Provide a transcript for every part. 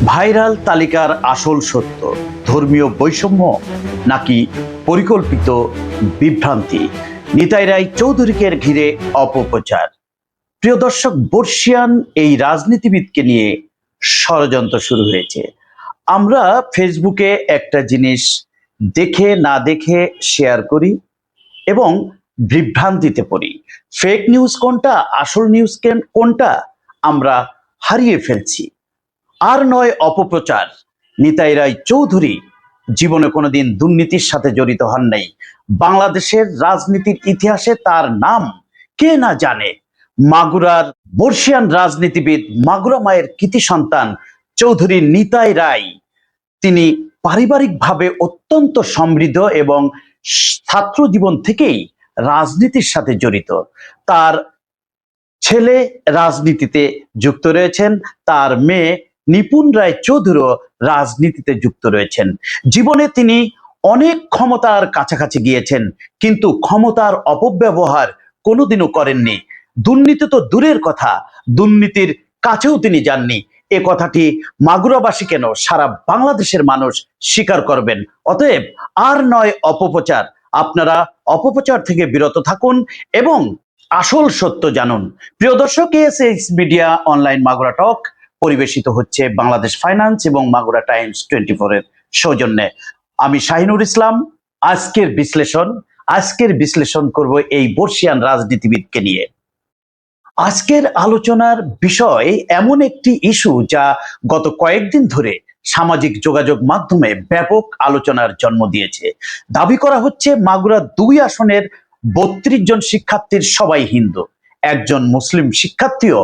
Viral তালিকার আসল সত্য ধর্মীয় বৈষম্য নাকি পরিকল্পিত বিভ্রান্তি? নিতাই রায় চৌধুরীকে ঘিরে অপপ্রচার। প্রিয় দর্শক, বর্ষিয়ান এই রাজনীতিবিদকে নিয়ে ষড়যন্ত্র শুরু হয়েছে। আমরা ফেসবুকে একটা জিনিস দেখে না দেখে শেয়ার করি এবং বিভ্রান্তিতে পড়ি। ফেক নিউজ কোনটা, আসল নিউজ কোনটা আমরা হারিয়ে ফেলছি। আর নয় অপপ্রচার। নিতাই রায় চৌধুরী জীবনে কোনোদিন দুর্নীতির সাথে জড়িত হন নাই। বাংলাদেশের রাজনীতির ইতিহাসে তার নাম কে না জানে। মাগুরার বর্ষিয়ান রাজনীতিবিদ, মাগুরা মায়ের কৃতি সন্তান চৌধুরী নিতাই রায়, তিনি পারিবারিকভাবে অত্যন্ত সমৃদ্ধ এবং ছাত্র জীবন থেকেই রাজনীতির সাথে জড়িত। তার ছেলে রাজনীতিতে যুক্ত রয়েছেন, তার মেয়ে নিপুণ রায় চৌধুরীও রাজনীতিতে যুক্ত রয়েছেন। জীবনে তিনি অনেক ক্ষমতার কাছাকাছি গিয়েছেন, কিন্তু ক্ষমতার অপব্যবহার কোনোদিনও করেননি। দুর্নীতি তো দূরের কথা, দুর্নীতির কাছেও তিনি যাননি। এ কথাটি মাগুরাবাসী কেন, সারা বাংলাদেশের মানুষ স্বীকার করবেন। অতএব আর নয় অপপ্রচার। আপনারা অপপ্রচার থেকে বিরত থাকুন এবং আসল সত্য জানুন। প্রিয় দর্শক, এএসএস মিডিয়া অনলাইন মাগুরা টক পরিবেশিত হচ্ছে বাংলাদেশ ফাইন্যান্স এবং মাগুরা টাইমস 24 এর সৌজন্যে। আমি শাহিনুর ইসলাম। আজকের বিশ্লেষণ করব এই বর্ষিয়ান রাজনীতিবিদকে নিয়ে। আজকের আলোচনার বিষয় এমন একটি ইস্যু যা গত কয়েকদিন ধরে সামাজিক যোগাযোগ মাধ্যমে ব্যাপক আলোচনার জন্ম দিয়েছে। দাবি করা হচ্ছে মাগুরা 2 আসনের 32 জন শিক্ষার্থীর সবাই হিন্দু, একজন মুসলিম শিক্ষার্থীও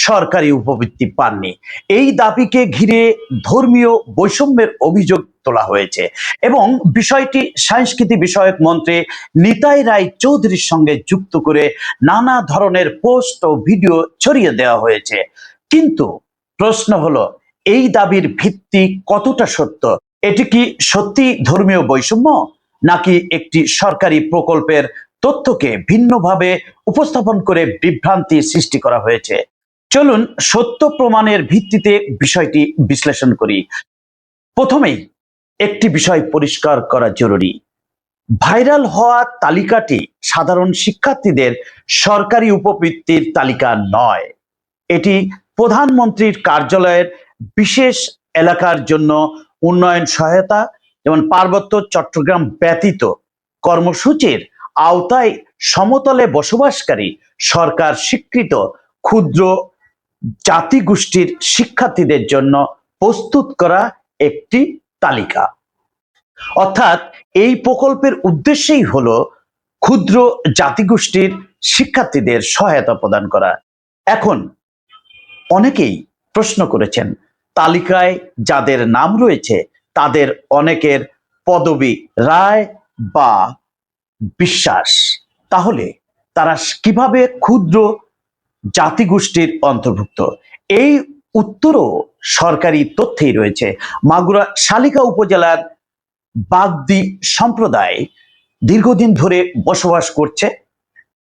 সরকারি উপবৃত্তি পাননি। এই দাবিকে ঘিরে ধর্মীয় বৈষম্যের অভিযোগ তোলা হয়েছে এবং বিষয়টি সংস্কৃতি বিষয়ক মন্ত্রী নিতাই রায় চৌধুরীর সঙ্গে যুক্ত করে নানা ধরনের পোস্ট ও ভিডিও ছড়িয়ে দেওয়া হয়েছে। কিন্তু প্রশ্ন হলো, এই দাবির ভিত্তি কতটা সত্য? এটি কি সত্যি ধর্মীয় বৈষম্য, নাকি একটি সরকারি প্রকল্পের তথ্যকে ভিন্নভাবে উপস্থাপন করে বিভ্রান্তি সৃষ্টি করা হয়েছে? চলুন সত্য প্রমাণের ভিত্তিতে বিষয়টি বিশ্লেষণ করি। প্রথমেই একটি বিষয় পরিষ্কার করা জরুরি। ভাইরাল হওয়া তালিকাটি সাধারণ শিক্ষার্থীদের সরকারি উপবৃত্তির তালিকা নয়। এটি প্রধানমন্ত্রীর কার্যালয়ের বিশেষ এলাকার জন্য উন্নয়ন সহায়তা, যেমন পার্বত্য চট্টগ্রাম ব্যতীত কর্মসূচির আওতায় সমতলে বসবাসকারী সরকার স্বীকৃত ক্ষুদ্র জাতিগোষ্ঠীর শিক্ষার্থীদের জন্য প্রস্তুত করা একটি তালিকা। অর্থাৎ এই প্রকল্পের উদ্দেশ্যই হলো ক্ষুদ্র জাতিগোষ্ঠীর শিক্ষার্থীদের সহায়তা প্রদান করা। এখন অনেকেই প্রশ্ন করেছেন, তালিকায় যাদের নাম রয়েছে তাদের অনেকের পদবী রায় বা বিশ্বাস, তাহলে তারা কিভাবে ক্ষুদ্র জাতিগোষ্ঠীর অন্তর্ভুক্ত? এই উত্তরও সরকারি তথ্যেই রয়েছে। মাগুরা শালিকা উপজেলার বাগদি সম্প্রদায় দীর্ঘদিন ধরে বসবাস করছে।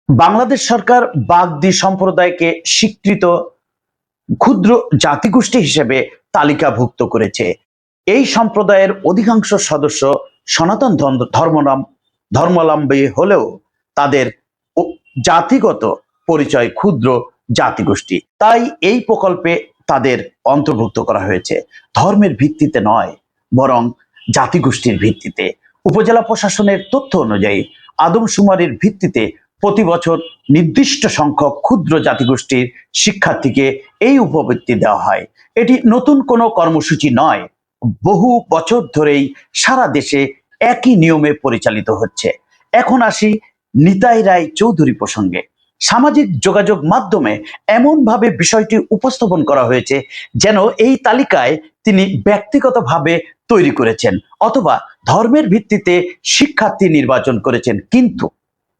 বাংলাদেশ সরকার বাগদি সম্প্রদায়কে স্বীকৃত ক্ষুদ্র জাতিগোষ্ঠী হিসেবে তালিকাভুক্ত করেছে। এই সম্প্রদায়ের অধিকাংশ সদস্য সনাতন ধর্মাবলম্বী হলেও তাদের জাতিগত পরিচয় ক্ষুদ্র জাতিগোষ্ঠী। তাই এই প্রকল্পে তাদের অন্তর্ভুক্ত করা হয়েছে ধর্মের ভিত্তিতে নয়, বরং জাতিগোষ্ঠীর ভিত্তিতে। উপজেলা প্রশাসনের তথ্য অনুযায়ী আদমশুমারির ভিত্তিতে প্রতি বছর নির্দিষ্ট সংখ্যক ক্ষুদ্র জাতিগোষ্ঠীর শিক্ষার্থীকে এই উপবৃত্তি দেওয়া হয়। এটি নতুন কোনো কর্মসূচি নয়, বহু বছর ধরেই সারা দেশে একই নিয়মে পরিচালিত হচ্ছে। এখন আসি নিতাই রায় চৌধুরী প্রসঙ্গে। সামাজিক যোগাযোগ মাধ্যমে এমনভাবে বিষয়টি উপস্থাপন করা হয়েছে যেন এই তালিকায় তিনি ব্যক্তিগতভাবে তৈরি করেছেন অথবা ধর্মের ভিত্তিতে শিক্ষার্থী নির্বাচন করেছেন। কিন্তু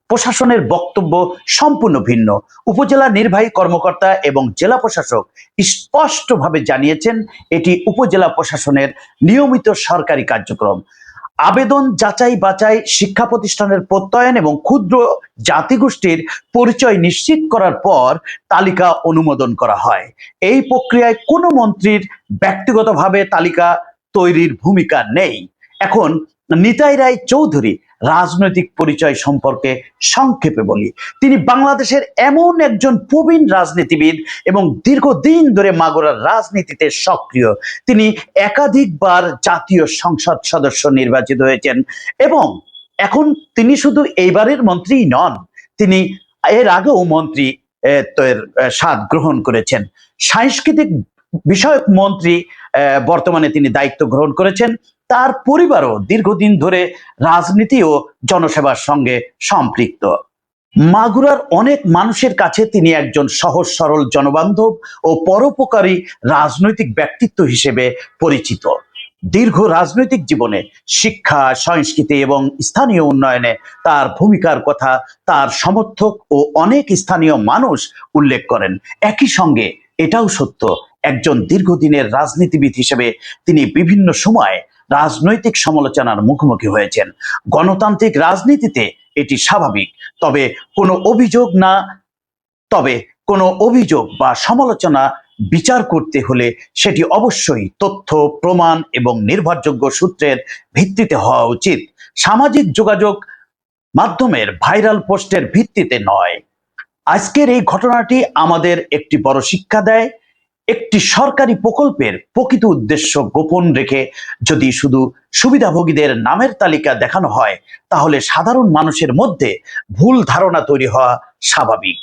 প্রশাসনের বক্তব্য সম্পূর্ণ ভিন্ন। উপজেলা নির্বাহী কর্মকর্তা এবং জেলা প্রশাসক স্পষ্টভাবে জানিয়েছেন এটি উপজেলা প্রশাসনের নিয়মিত সরকারি কার্যক্রম। আবেদন যাচাই বাছাই, শিক্ষা প্রতিষ্ঠানের প্রত্যয়ন এবং ক্ষুদ্র জাতিগোষ্ঠীর পরিচয় নিশ্চিত করার পর তালিকা অনুমোদন করা হয়। এই প্রক্রিয়ায় কোনো মন্ত্রীর ব্যক্তিগতভাবে তালিকা তৈরির ভূমিকা নেই। এখন নিতাই রায় চৌধুরী রাজনৈতিক পরিচয় সম্পর্কে সংক্ষেপে বলি। তিনি বাংলাদেশের এমন একজন প্রবীণ রাজনীতিবিদ এবং দীর্ঘদিন ধরে মাগুরার রাজনীতিতে সক্রিয়। তিনি একাধিকবার জাতীয় সংসদ সদস্য নির্বাচিত হয়েছেন এবং এখন তিনি শুধু এইবারের মন্ত্রী নন, তিনি এর আগেও মন্ত্রী স্বাদ গ্রহণ করেছেন। সাংস্কৃতিক বিষয়ক মন্ত্রী বর্তমানে তিনি দায়িত্ব গ্রহণ করেছেন। তার পরিবারও দীর্ঘদিন ধরে রাজনীতি ও জনসেবার সঙ্গে সম্পৃক্ত। মাগুরার অনেক মানুষের কাছে তিনি একজন সহজ সরল, জনবান্ধব ও পরোপকারী রাজনৈতিক ব্যক্তিত্ব হিসেবে পরিচিত। দীর্ঘ রাজনৈতিক জীবনে শিক্ষা, সংস্কৃতি এবং স্থানীয় উন্নয়নে তার ভূমিকার কথা তার সমর্থক ও অনেক স্থানীয় মানুষ উল্লেখ করেন। একই সঙ্গে এটাও সত্য, একজন দীর্ঘদিনের রাজনীতিবিদ হিসেবে তিনি বিভিন্ন সময় রাজনৈতিক সমালোচনার মুখোমুখি হয়েছেন। গণতান্ত্রিক রাজনীতিতে এটি স্বাভাবিক। তবে কোনো অভিযোগ বা সমালোচনা বিচার করতে হলে সেটি অবশ্যই তথ্য, প্রমাণ এবং নির্ভরযোগ্য সূত্রের ভিত্তিতে হওয়া উচিত। সামাজিক যোগাযোগ মাধ্যমের ভাইরাল পোস্টের ভিত্তিতে নয়। আজকের এই ঘটনাটি আমাদের একটি বড় শিক্ষা দেয়। একটি সরকারি প্রকল্পের প্রকৃত উদ্দেশ্য গোপন রেখে যদি শুধু সুবিধাভোগীদের নামের তালিকা দেখানো হয়, তাহলে সাধারণ মানুষের মধ্যে ভুল ধারণা তৈরি হওয়া স্বাভাবিক।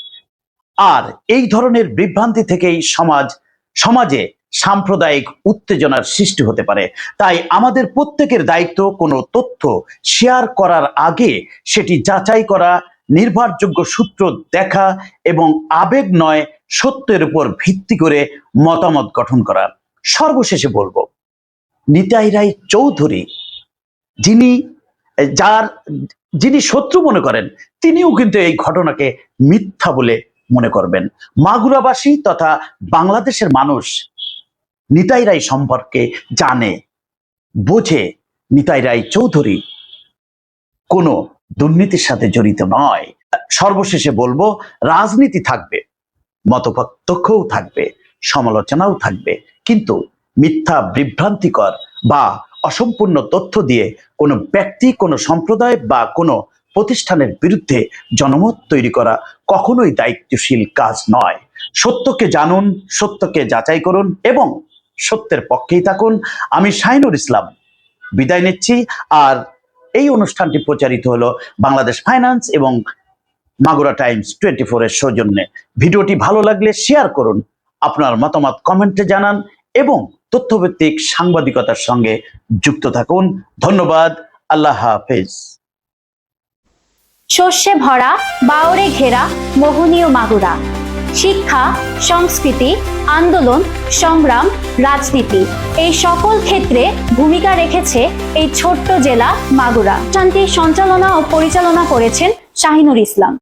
আর এই ধরনের বিভ্রান্তি থেকেই সমাজে সাম্প্রদায়িক উত্তেজনার সৃষ্টি হতে পারে। তাই আমাদের প্রত্যেকের দায়িত্ব কোনো তথ্য শেয়ার করার আগে সেটি যাচাই করা, নির্ভরযোগ্য সূত্র দেখা এবং আবেগ নয় সত্যের উপর ভিত্তি করে মতামত গঠন করা। সর্বশেষে বলবো, নিতাই রায় চৌধুরী যিনি শত্রু মনে করেন, তিনিও কিন্তু এই ঘটনাকে মিথ্যা বলে মনে করবেন। মাগুরাবাসী তথা বাংলাদেশের মানুষ নিতাই রায় সম্পর্কে জানে, বোঝে নিতাই রায় চৌধুরী কোনো দুর্নীতির সাথে জড়িত নয়। সর্বশেষে বলবো, রাজনীতি থাকবে, মতপার্থক্যও থাকবে, সমালোচনাও থাকবে, কিন্তু মিথ্যা, বিভ্রান্তিকর বা অসম্পূর্ণ তথ্য দিয়ে কোনো ব্যক্তি, কোনো সম্প্রদায় বা কোনো প্রতিষ্ঠানের বিরুদ্ধে জনমত তৈরি করা কখনোই দায়িত্বশীল কাজ নয়। সত্যকে জানুন, সত্যকে যাচাই করুন এবং সত্যের পক্ষেই থাকুন। আমি শাহিনুর ইসলাম বিদায় নিচ্ছি। আর এই অনুষ্ঠানটি প্রচারিত হলো বাংলাদেশ ফাইন্যান্স এবং মাগুরা টাইমস 24 এর সৌজন্যে। ভিডিওটি ভালো লাগলে শেয়ার করুন, আপনার মতামত কমেন্টে জানান এবং তথ্যভিত্তিক সাংবাদিকতার সঙ্গে যুক্ত থাকুন। ধন্যবাদ। আল্লাহ হাফেজ। শস্যে ভরা, বাওরে ঘেরা মোহনীয় মাগুরা। শিক্ষা, সংস্কৃতি, আন্দোলন, সংগ্রাম, রাজনীতি এই সকল ক্ষেত্রে ভূমিকা রেখেছে এই ছোট্ট জেলা মাগুরা। অনুষ্ঠানটি সঞ্চালনা ও পরিচালনা করেছেন শাহিনুর ইসলাম।